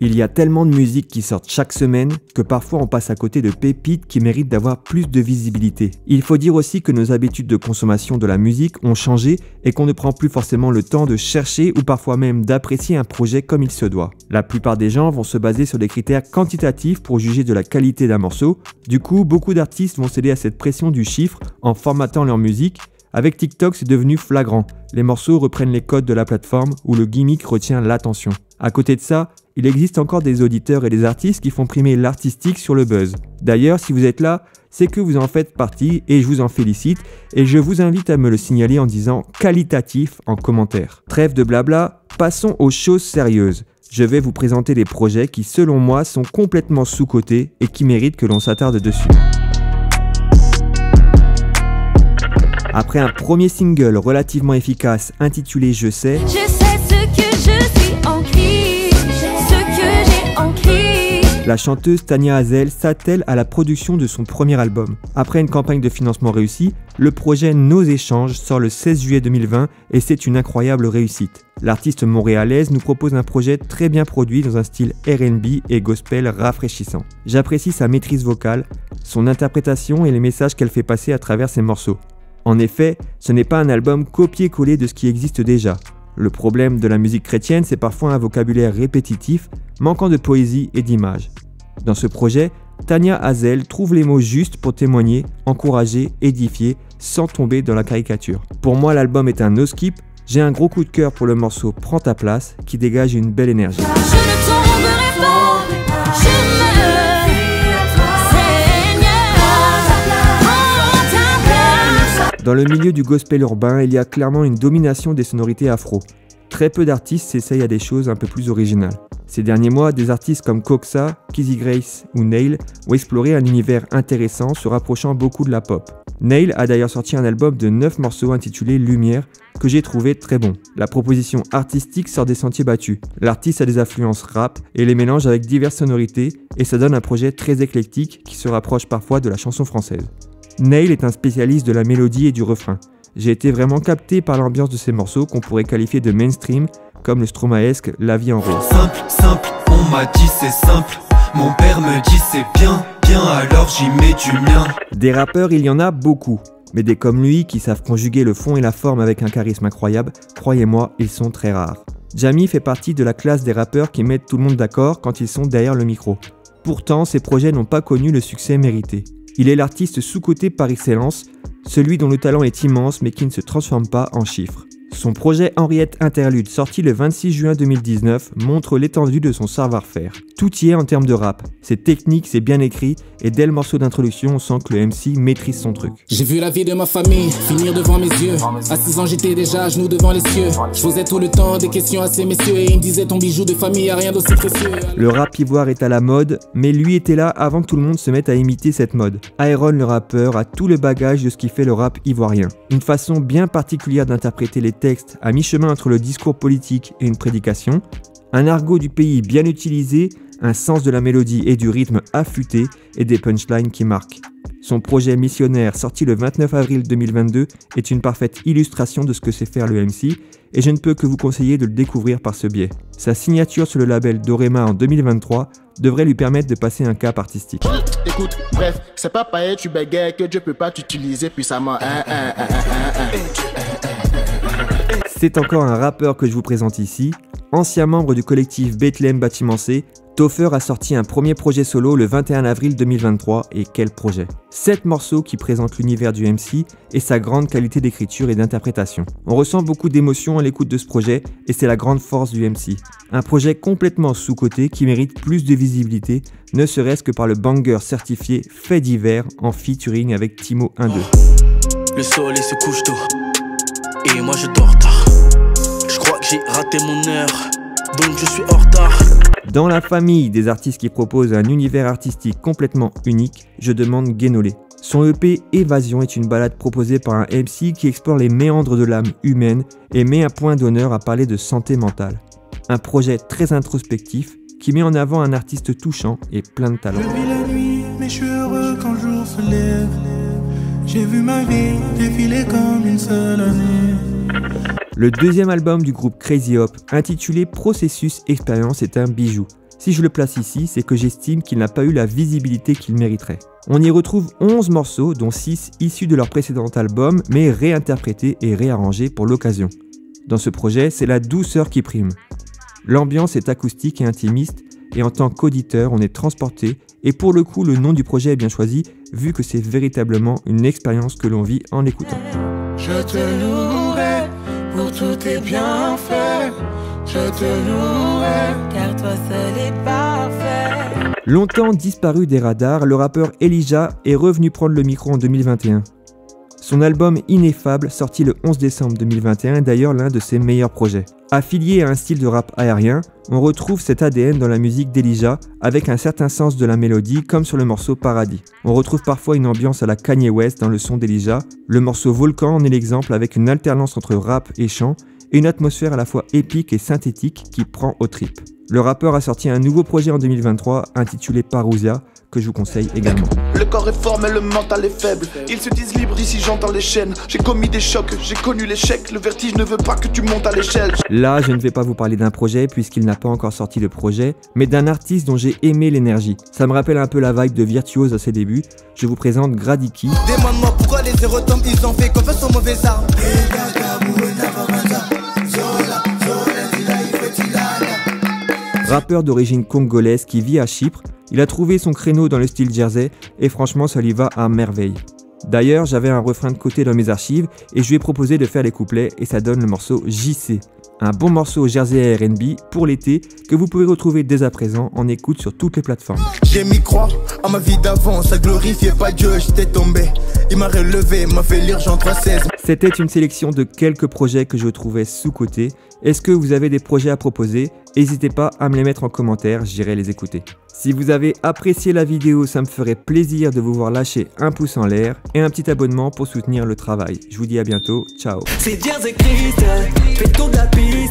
Il y a tellement de musique qui sortent chaque semaine que parfois on passe à côté de pépites qui méritent d'avoir plus de visibilité. Il faut dire aussi que nos habitudes de consommation de la musique ont changé et qu'on ne prend plus forcément le temps de chercher ou parfois même d'apprécier un projet comme il se doit. La plupart des gens vont se baser sur des critères quantitatifs pour juger de la qualité d'un morceau. Du coup, beaucoup d'artistes vont céder à cette pression du chiffre en formatant leur musique. Avec TikTok, c'est devenu flagrant. Les morceaux reprennent les codes de la plateforme où le gimmick retient l'attention. À côté de ça, il existe encore des auditeurs et des artistes qui font primer l'artistique sur le buzz. D'ailleurs, si vous êtes là, c'est que vous en faites partie et je vous en félicite et je vous invite à me le signaler en disant qualitatif en commentaire. Trêve de blabla, passons aux choses sérieuses. Je vais vous présenter des projets qui, selon moi, sont complètement sous-cotés et qui méritent que l'on s'attarde dessus. Après un premier single relativement efficace intitulé Je sais ce que je suis en crise, ce que j'ai en crise. La chanteuse Tania Hazel s'attelle à la production de son premier album. Après une campagne de financement réussie, le projet Nos Échanges sort le 16 juillet 2020 et c'est une incroyable réussite. L'artiste montréalaise nous propose un projet très bien produit dans un style R&B et gospel rafraîchissant. J'apprécie sa maîtrise vocale, son interprétation et les messages qu'elle fait passer à travers ses morceaux. En effet, ce n'est pas un album copié-collé de ce qui existe déjà. Le problème de la musique chrétienne, c'est parfois un vocabulaire répétitif, manquant de poésie et d'images. Dans ce projet, Tania Hazel trouve les mots justes pour témoigner, encourager, édifier, sans tomber dans la caricature. Pour moi, l'album est un no-skip. J'ai un gros coup de cœur pour le morceau Prends ta place, qui dégage une belle énergie. Je ne tomberai pas, je me Dans le milieu du gospel urbain, il y a clairement une domination des sonorités afro. Très peu d'artistes s'essayent à des choses un peu plus originales. Ces derniers mois, des artistes comme Coxa, Kizzy Grace ou Nail ont exploré un univers intéressant se rapprochant beaucoup de la pop. Nail a d'ailleurs sorti un album de 9 morceaux intitulé Lumière que j'ai trouvé très bon. La proposition artistique sort des sentiers battus. L'artiste a des influences rap et les mélange avec diverses sonorités et ça donne un projet très éclectique qui se rapproche parfois de la chanson française. Nail est un spécialiste de la mélodie et du refrain. J'ai été vraiment capté par l'ambiance de ces morceaux qu'on pourrait qualifier de mainstream, comme le stromaesque La vie en rose. Simple, simple, on m'a dit c'est simple. Mon père me dit c'est bien, bien, alors j'y mets du mien. Des rappeurs, il y en a beaucoup. Mais des comme lui qui savent conjuguer le fond et la forme avec un charisme incroyable, croyez-moi, ils sont très rares. Jamie fait partie de la classe des rappeurs qui mettent tout le monde d'accord quand ils sont derrière le micro. Pourtant, ses projets n'ont pas connu le succès mérité. Il est l'artiste sous-coté par excellence, celui dont le talent est immense mais qui ne se transforme pas en chiffres. Son projet Henriette Interlude, sorti le 26 juin 2019, montre l'étendue de son savoir-faire. Tout y est en termes de rap. C'est technique, c'est bien écrit, et dès le morceau d'introduction, on sent que le MC maîtrise son truc. J'ai vu la vie de ma famille finir devant mes yeux. À 6 ans, j'étais déjà à genoux devant les cieux. Je posais tout le temps des questions à ces messieurs et ils me disaient ton bijou de famille a rien d'aussi précieux. Le rap ivoire est à la mode, mais lui était là avant que tout le monde se mette à imiter cette mode. Iron le rappeur a tout le bagage de ce qui fait le rap ivoirien. Une façon bien particulière d'interpréter les textes à mi-chemin entre le discours politique et une prédication, un argot du pays bien utilisé, un sens de la mélodie et du rythme affûté et des punchlines qui marquent. Son projet Missionnaire, sorti le 29 avril 2022, est une parfaite illustration de ce que sait faire le MC et je ne peux que vous conseiller de le découvrir par ce biais. Sa signature sur le label Dorema en 2023 devrait lui permettre de passer un cap artistique. Écoute, bref, c'est pas pareil, tu bégayes que Dieu peut pas t'utiliser puissamment. C'est encore un rappeur que je vous présente ici. Ancien membre du collectif Bethlehem Bâtiment C, Topher a sorti un premier projet solo le 21 avril 2023 et quel projet! 7 morceaux qui présentent l'univers du MC et sa grande qualité d'écriture et d'interprétation. On ressent beaucoup d'émotion à l'écoute de ce projet et c'est la grande force du MC. Un projet complètement sous-coté qui mérite plus de visibilité, ne serait-ce que par le banger certifié Fait divers en featuring avec Timo 1-2. Le soleil se couche tôt et moi je dors tard. Je crois que j'ai raté mon heure, donc je suis en retard. Dans la famille des artistes qui proposent un univers artistique complètement unique, je demande Guénolé. Son EP Évasion est une balade proposée par un MC qui explore les méandres de l'âme humaine et met un point d'honneur à parler de santé mentale. Un projet très introspectif qui met en avant un artiste touchant et plein de talent. Je vis la nuit, mais je suis heureux quand le jour se lève. J'ai vu ma vie défiler comme une seule année. Le deuxième album du groupe Crazy Hop, intitulé Processus Expérience, est un bijou. Si je le place ici, c'est que j'estime qu'il n'a pas eu la visibilité qu'il mériterait. On y retrouve 11 morceaux, dont 6 issus de leur précédent album, mais réinterprétés et réarrangés pour l'occasion. Dans ce projet, c'est la douceur qui prime. L'ambiance est acoustique et intimiste, et en tant qu'auditeur, on est transporté, et pour le coup, le nom du projet est bien choisi, vu que c'est véritablement une expérience que l'on vit en l'écoutant. Je te louerai pour tous tes bienfaits. Je te louerai car toi seul est parfait. Longtemps disparu des radars, le rappeur Elijah est revenu prendre le micro en 2021. Son album Ineffable, sorti le 11 décembre 2021, est d'ailleurs l'un de ses meilleurs projets. Affilié à un style de rap aérien, on retrouve cet ADN dans la musique d'Elijah, avec un certain sens de la mélodie, comme sur le morceau Paradis. On retrouve parfois une ambiance à la Kanye West dans le son d'Elijah. Le morceau Volcan en est l'exemple, avec une alternance entre rap et chant, et une atmosphère à la fois épique et synthétique qui prend aux tripes. Le rappeur a sorti un nouveau projet en 2023, intitulé Parousia, que je vous conseille également. Le corps est fort mais le mental est faible. Ils se disent libres ici, j'entends les chaînes. J'ai commis des chocs, j'ai connu l'échec. Le vertige ne veut pas que tu montes à l'échelle. Là, je ne vais pas vous parler d'un projet puisqu'il n'a pas encore sorti de projet, mais d'un artiste dont j'ai aimé l'énergie. Ça me rappelle un peu la vibe de Virtuose à ses débuts. Je vous présente Gradiki. Demande-moi pourquoi les héros tombent, ils ont fait confiance aux mauvais armes. Rappeur d'origine congolaise qui vit à Chypre, il a trouvé son créneau dans le style jersey et franchement ça lui va à merveille. D'ailleurs, j'avais un refrain de côté dans mes archives et je lui ai proposé de faire les couplets et ça donne le morceau JC. Un bon morceau jersey R&B pour l'été que vous pouvez retrouver dès à présent en écoute sur toutes les plateformes. J'ai mis croix à ma vie d'avant, ça glorifiait pas Dieu, j'étais tombé. Il m'a relevé, m'a fait lire Jean 3,16. C'était une sélection de quelques projets que je trouvais sous-cotés. Est-ce que vous avez des projets à proposer? N'hésitez pas à me les mettre en commentaire, j'irai les écouter. Si vous avez apprécié la vidéo, ça me ferait plaisir de vous voir lâcher un pouce en l'air et un petit abonnement pour soutenir le travail. Je vous dis à bientôt, ciao. C'est Jersey Christ, fais le tour de la piste.